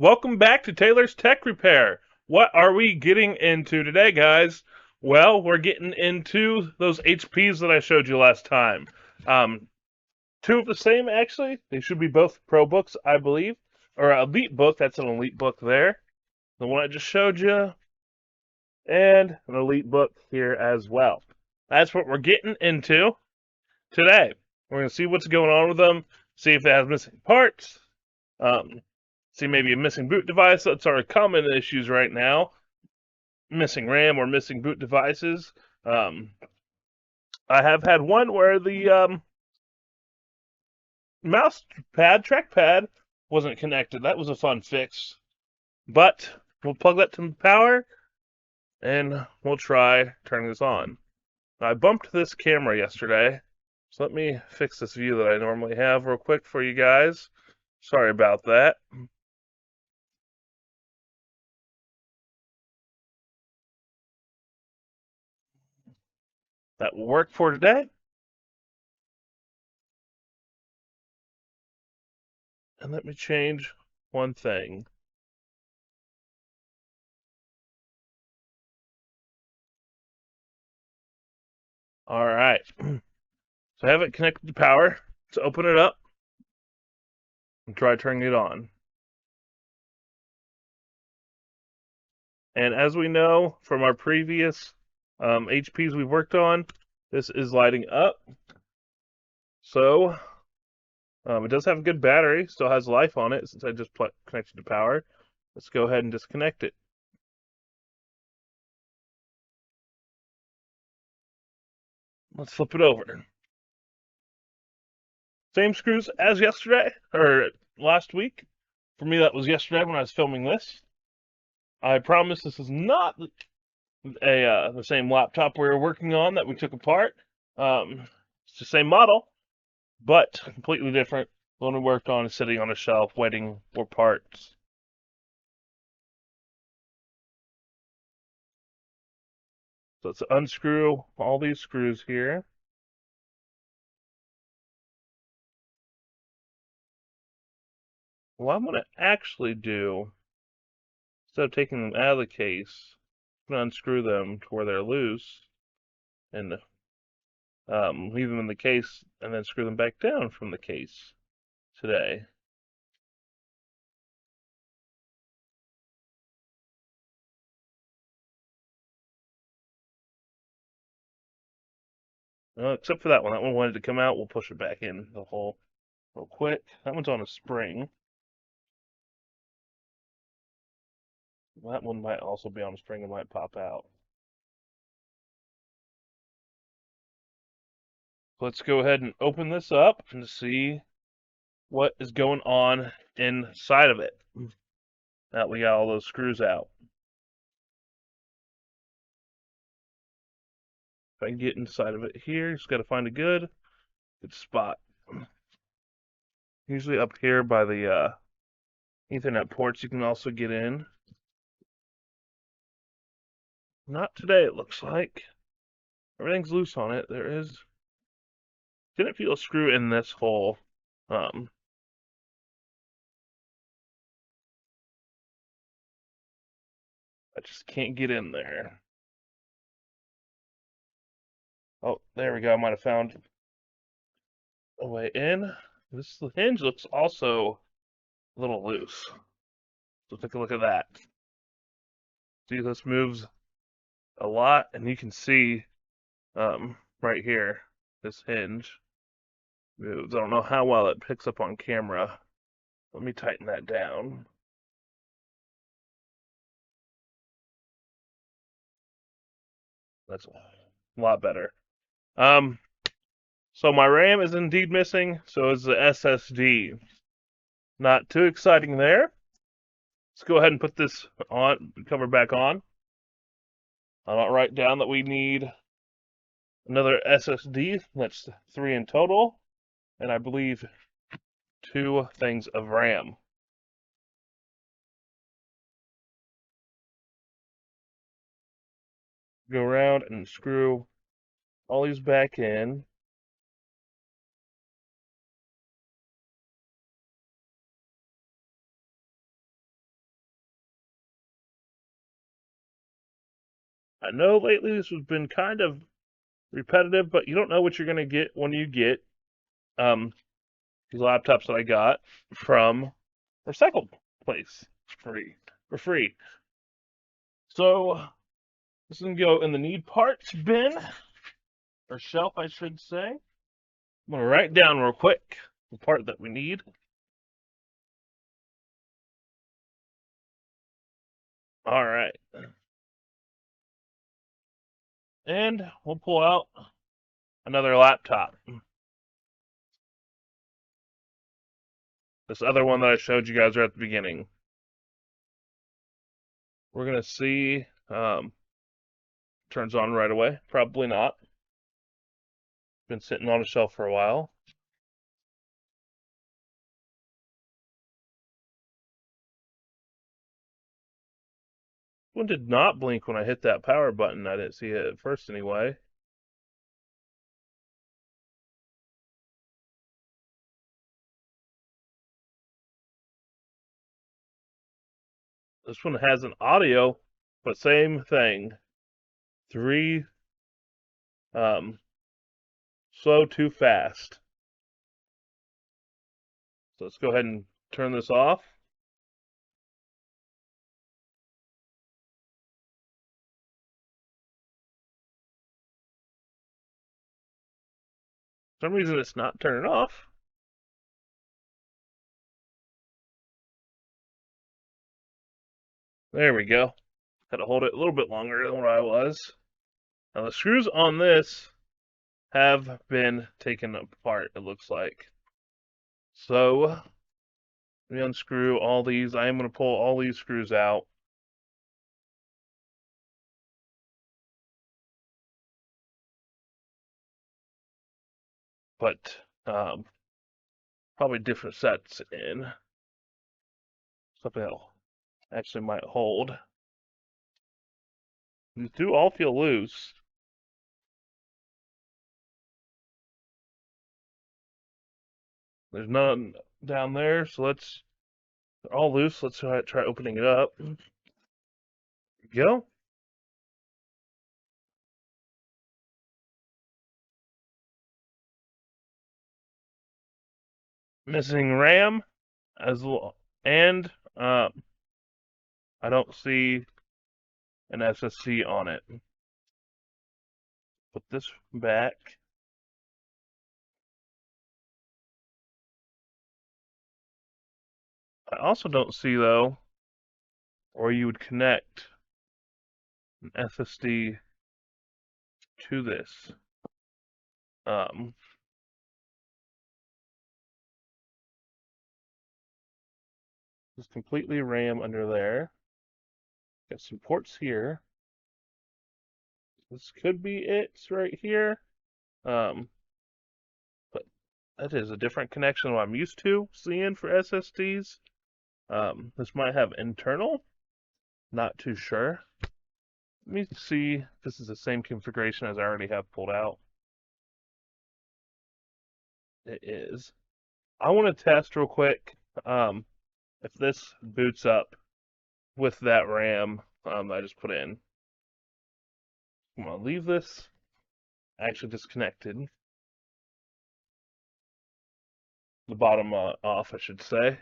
Welcome back to Taylor's Tech Repair. What are we getting into today, guys? Well, we're getting into those HPs that I showed you last time. Two of the same, actually. They should be both Pro books, I believe. Or Elite book, that's an Elite book there. The one I just showed you. And an Elite book here as well. That's what we're getting into today. We're going to see what's going on with them, see if they have missing parts, um, see maybe a missing boot device. That's our common issues right now. Missing RAM or missing boot devices. I have had one where the mouse pad, trackpad, wasn't connected. That was a fun fix. But we'll plug that to power and we'll try turning this on. I bumped this camera yesterday, so let me fix this view that I normally have real quick for you guys. Sorry about that. That will work for today. And let me change one thing. All right. So I have it connected to power. Let's open it up and try turning it on. And as we know from our previous HPs we've worked on, this is lighting up. So it does have a good battery, still has life on it since I just connected to power. Let's go ahead and disconnect it. Let's flip it over. Same screws as yesterday, or last week. For me, that was yesterday when I was filming this. I promise this is not the same laptop we were working on that we took apart. It's the same model, but completely different. The one we worked on is sitting on a shelf waiting for parts. So let's unscrew all these screws here. What I'm going to actually do, instead of taking them out of the case, I'm going to unscrew them to where they're loose and leave them in the case and then screw them back down from the case today. Except for that one. That one wanted to come out. We'll push it back in the hole real quick. That one's on a spring. That one might also be on a spring and might pop out. Let's go ahead and open this up and see what is going on inside of it. Now we got all those screws out. If I can get inside of it here, just got to find a good spot. Usually up here by the Ethernet ports, you can also get in. Not today, it looks like. Everything's loose on it. Didn't feel a screw in this hole. I just can't get in there. Oh, there we go. I might have found a way in. This hinge looks also a little loose. So take a look at that. See, this moves a lot, and you can see right here, this hinge moves. I don't know how well it picks up on camera. Let me tighten that down. That's a lot better. So my RAM is indeed missing, so is the SSD. Not too exciting there. Let's go ahead and put this on, cover back on. I'll write down that we need another SSD. That's 3 in total, and I believe 2 things of RAM. Go around and screw all these back in. I know lately this has been kind of repetitive, but you don't know what you're going to get when you get um, these laptops that I got from Recycled Place for free. So this is going to go in the need parts bin, or shelf, I should say. I'm going to write down real quick the part that we need. All right. And we'll pull out another laptop. This other one that I showed you guys right at the beginning. We're going to see, turns on right away. Probably not. Been sitting on a shelf for a while. One did not blink when I hit that power button. I didn't see it at first anyway. This one has an audio, but same thing. 3, slow, too fast. So let's go ahead and turn this off. For some reason it's not turning off. There we go. Had to hold it a little bit longer than what I was. Now the screws on this have been taken apart, it looks like. So let me unscrew all these. I am going to pull all these screws out. But probably different sets in. Something that actually might hold. These do all feel loose. There's none down there, so they're all loose. Let's try opening it up. There we go. Missing RAM as well, and I don't see an SSD on it. Put this back. I also don't see though where you would connect an SSD to this. Just completely RAM under there. Got some ports here. This could be it right here. But that is a different connection than what I'm used to seeing for SSDs. This might have internal. Not too sure. Let me see if this is the same configuration as I already have pulled out. It is. I want to test real quick if this boots up with that RAM that I just put in. I'm going to leave this actually disconnected. The bottom off, I should say.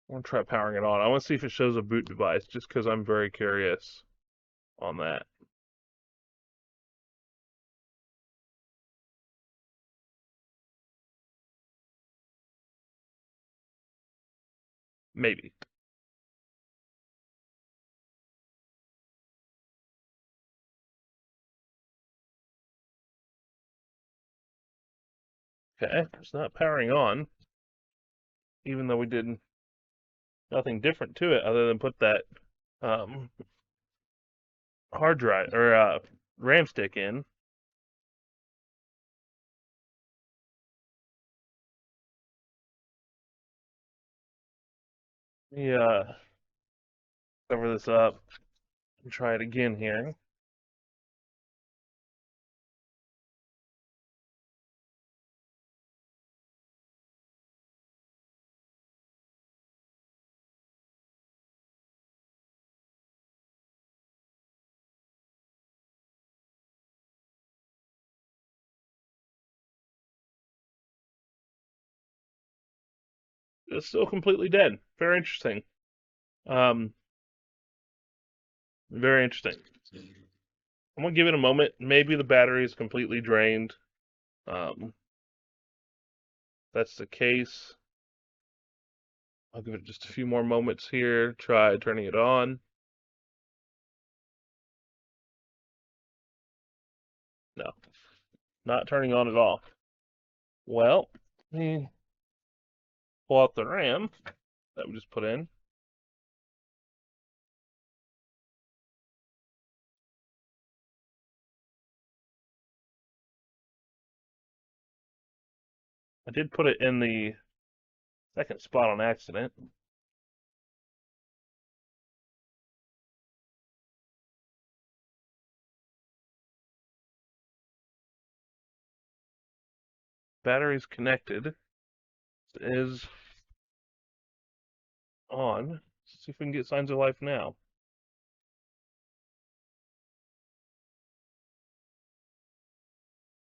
I want to try powering it on. I want to see if it shows a boot device just because I'm very curious on that. Maybe. Okay, it's not powering on, even though we did nothing different to it other than put that um, hard drive or RAM stick in. Let me cover this up and try it again here. it's still completely dead. Very interesting. Um, very interesting. I'm gonna give it a moment. Maybe the battery is completely drained. Um, that's the case. I'll give it just a few more moments here. Try turning it on. No, not turning on at all. Well, let me pull out the RAM that we just put in. I did put it in the second spot on accident. Battery's connected. It is on. Let's see if we can get signs of life now.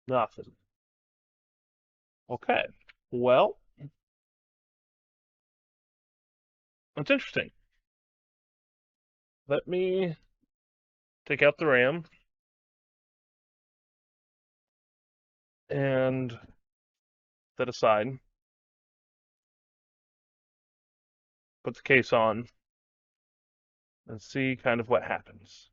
Nothing. Okay. Well, that's interesting. Let me take out the RAM and set aside. Put the case on and see kind of what happens.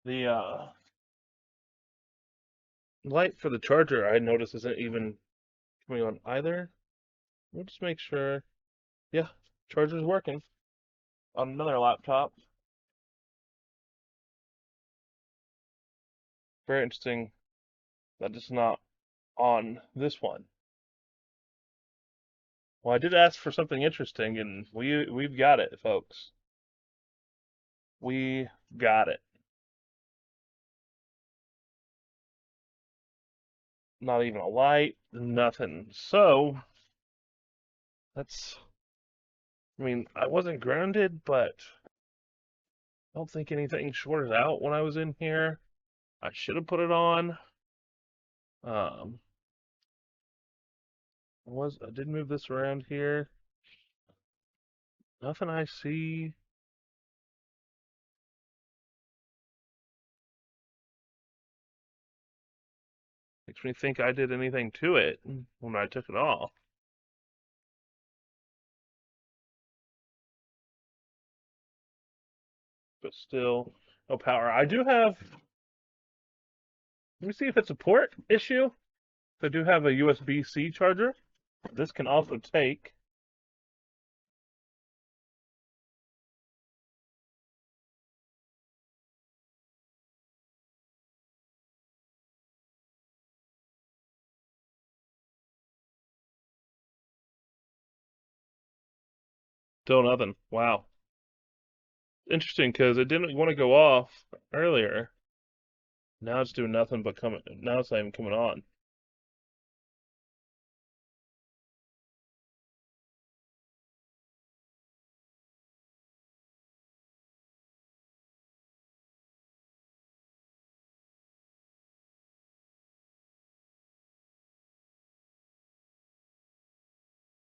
The light for the charger I notice isn't even coming on either. Let me just make sure. Yeah, charger's working on another laptop. Very interesting that it's not on this one. Well, I did ask for something interesting, and we've got it, folks. We got it. Not even a light, nothing. So that's. I mean, I wasn't grounded, but I don't think anything shorted out when I was in here. I should have put it on. Um, I did move this around here. Nothing I see. Makes me think I did anything to it when I took it off. But still, no power. I do have. Let me see if it's a port issue. I do have a USB-C charger. This can also take. Still nothing. Wow. Interesting because it didn't want to go off earlier. Now it's doing nothing but coming. Now it's not even coming on.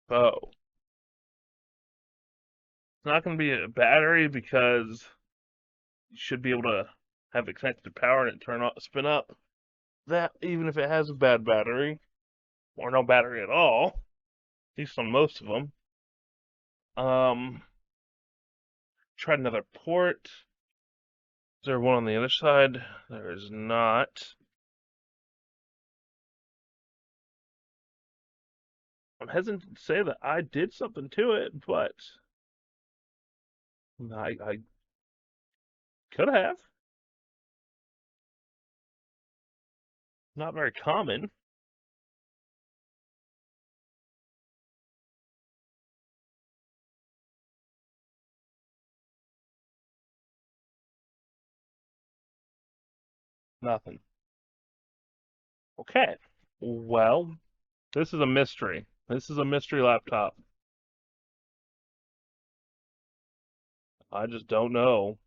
Oh, it's not going to be a battery because you should be able to have it connected to power and it turn on, spin up. That even if it has a bad battery or no battery at all, at least on most of them. Um, tried another port. Is there one on the other side? There is not. I'm hesitant to say that I did something to it, but I could have. Not very common. Nothing. Okay. Well, this is a mystery. This is a mystery laptop. I just don't know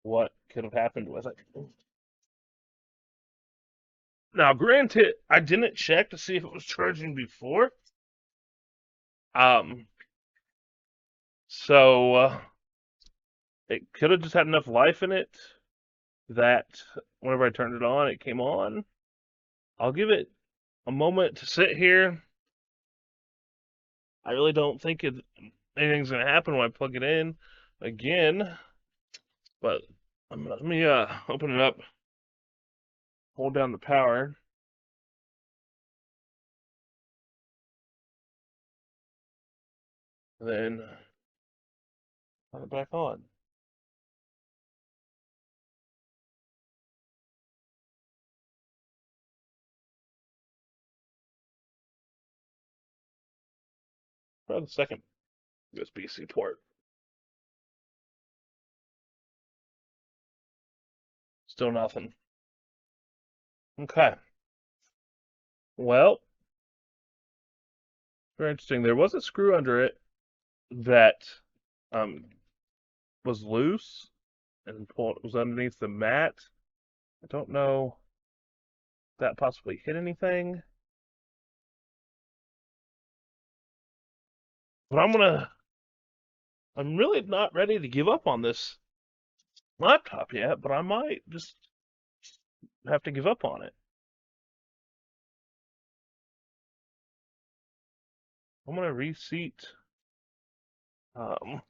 what could have happened with it. Now, granted, I didn't check to see if it was charging before. Um, so it could have just had enough life in it that whenever I turned it on, it came on. I'll give it a moment to sit here. I really don't think anything's going to happen when I plug it in again. But let me open it up, hold down the power. Then turn it back on. Try the second USB-C port. Still nothing. Okay. Well, very interesting. There was a screw under it that um, was loose and was underneath the mat. I don't know if that possibly hit anything. But I'm really not ready to give up on this laptop yet, but I might just have to give up on it. I'm gonna reseat some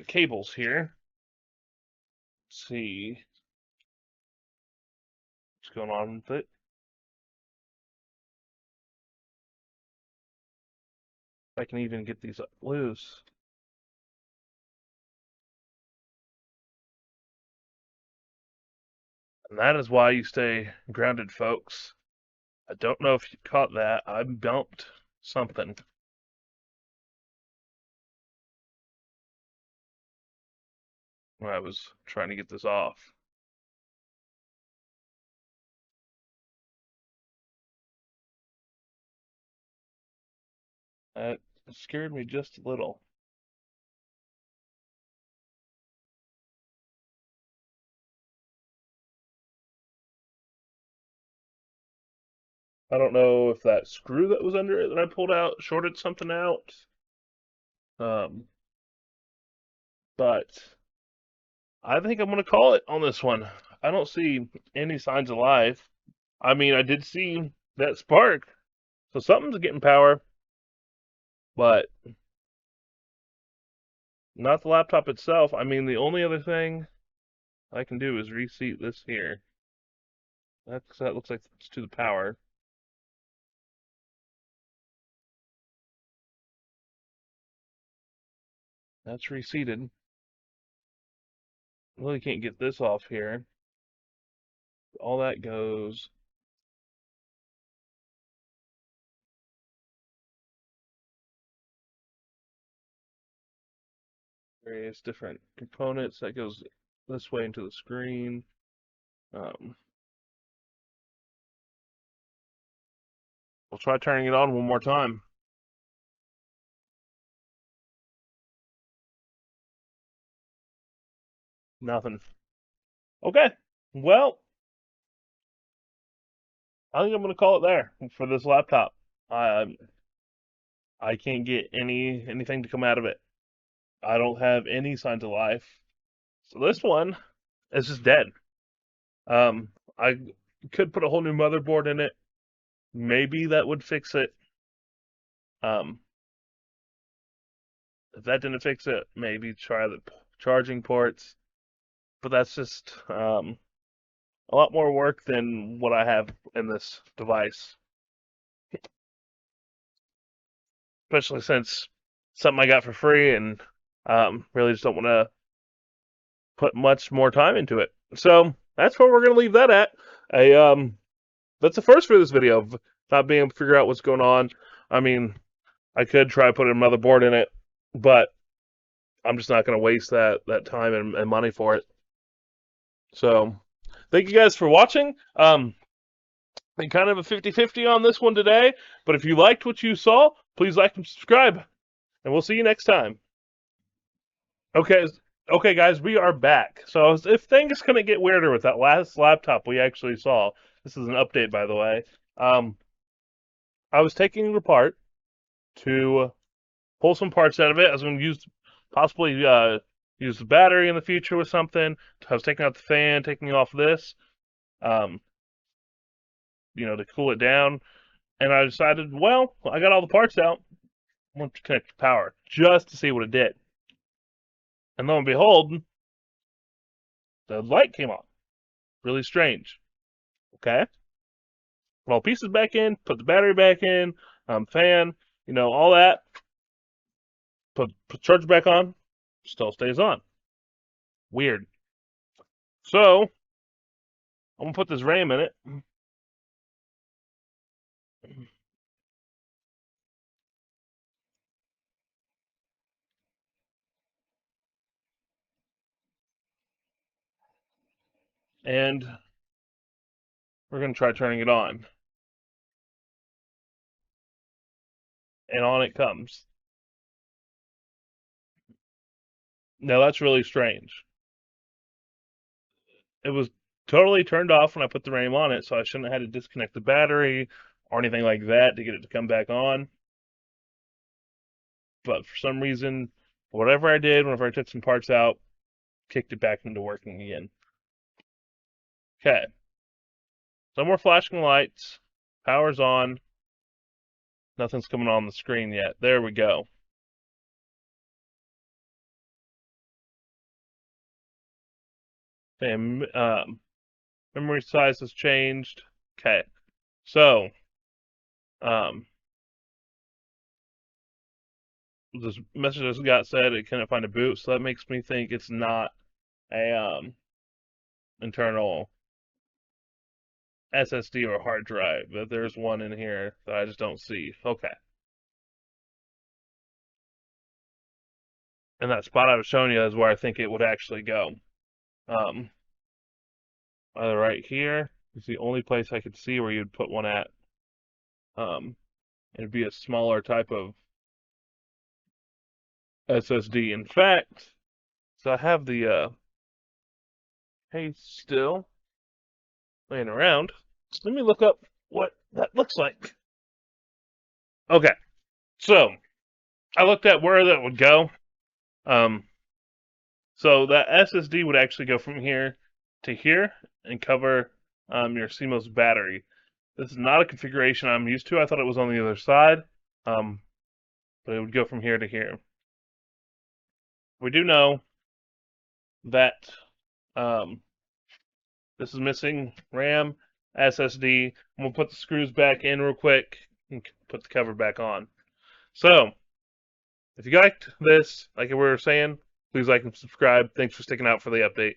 cables here. Let's see what's going on with it. If I can even get these loose. And that is why you stay grounded, folks. I don't know if you caught that. I bumped something. When I was trying to get this off. That scared me just a little. I don't know if that screw that was under it that I pulled out shorted something out. Um, but I think I'm going to call it on this one. I don't see any signs of life. I mean, I did see that spark, so something's getting power, but not the laptop itself. I mean, the only other thing I can do is reseat this here. That looks like it's to the power. That's reseated. Really can't get this off here. All that goes. Various different components. That goes this way into the screen. We'll try turning it on one more time. Nothing. Okay. Well, I think I'm going to call it there for this laptop. I can't get anything to come out of it. I don't have any signs of life. So this one is just dead. I could put a whole new motherboard in it. Maybe that would fix it. Um, if that didn't fix it, maybe try the charging ports. But that's just a lot more work than what I have in this device. Especially since something I got for free and really just don't want to put much more time into it. So that's where we're going to leave that at. That's the first for this video of not being able to figure out what's going on. I mean, I could try putting a motherboard in it, but I'm just not going to waste that time and money for it. So, thank you guys for watching. Been kind of a 50-50 on this one today, but if you liked what you saw, please like and subscribe, and we'll see you next time. Okay, okay, guys, we are back. So if things gonna get weirder with that last laptop we actually saw, this is an update, by the way. Um, I was taking it apart to pull some parts out of it. I was going to possibly use the battery in the future with something. I was taking out the fan, taking off this, um, to cool it down. And I decided, well, I got all the parts out. I want to connect the power just to see what it did. And lo and behold, the light came on. Really strange. Okay. Put all pieces back in, put the battery back in, fan, all that. Put charger back on, still stays on. Weird. So, I'm going to put this RAM in it. And we're going to try turning it on. And on it comes. Now that's really strange. It was totally turned off when I put the RAM on it, so I shouldn't have had to disconnect the battery or anything like that to get it to come back on. But for some reason, whatever I did, whenever I took some parts out, kicked it back into working again. Okay. No more flashing lights. Power's on. Nothing's coming on the screen yet. There we go. And memory size has changed. Okay. So, this message just got said it couldn't find a boot, so that makes me think it's not a internal SSD or hard drive. But there's one in here that I just don't see. Okay. And that spot I was showing you is where I think it would actually go. Either right here is the only place I could see where you'd put one at. It'd be a smaller type of SSD. In fact, so I have the case still laying around. Let me look up what that looks like. Okay, so I looked at where that would go. So that SSD would actually go from here to here and cover your CMOS battery. This is not a configuration I'm used to. I thought it was on the other side, but it would go from here to here. We do know that this is missing RAM, SSD. I'm going to put the screws back in real quick and put the cover back on. So, if you liked this, like we were saying, please like and subscribe. Thanks for sticking out for the update.